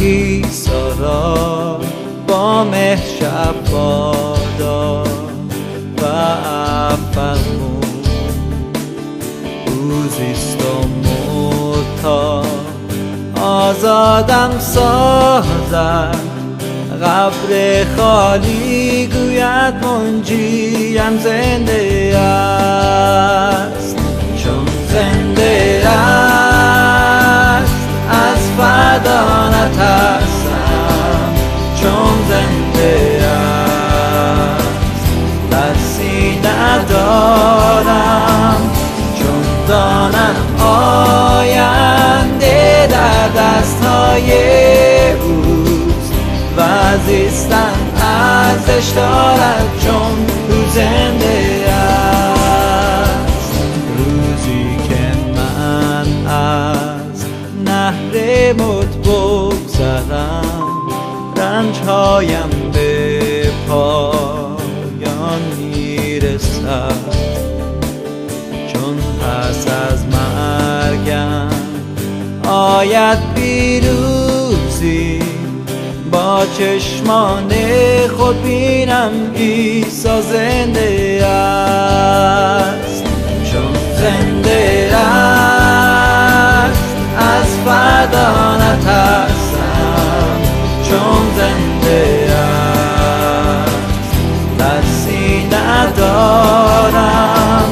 عیسی را با مهر شفا داد و افرمود او زیست و مرد تا آزادم سازد. قبر خالی گوید منجیم زنده است، چون زنده است از فردا نترسم، چون زنده است ترسی ندارم، چون دانم آینده در دستهای اوست و زیستن ارزش دارد چون او زنده است. روزی که من از نهر موت بگذرم، رنجهایم به پایان میرسد، چون پس از مرگم آید پیروزی، با چشمان خود بینم عیسی زنده است، چون زنده است از فردا نترسم، چون زنده است ترسی ندارم،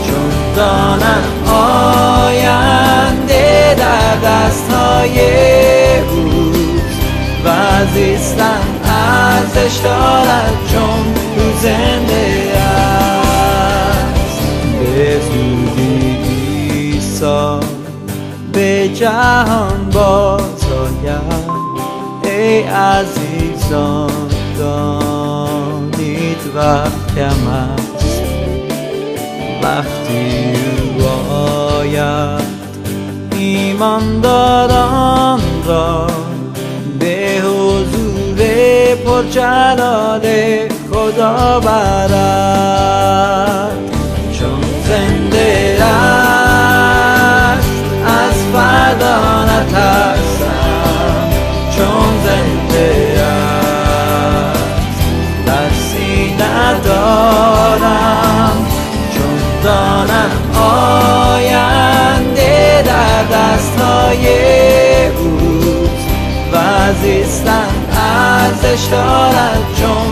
چون دانم آینده در دستهای و زیستن ارزش دارد چون او زنده است. به زودی عیسی به جهان باز آید، ای عزیزان دانید وقت کم است، وقتی او آید ایمانداران را به حضور پرجلال خدا برد، چون زنده است از فردا نترسم، چون زنده است ترسی ندارم، چون دانم آینده در دستهای زیستن ارزش دارد چون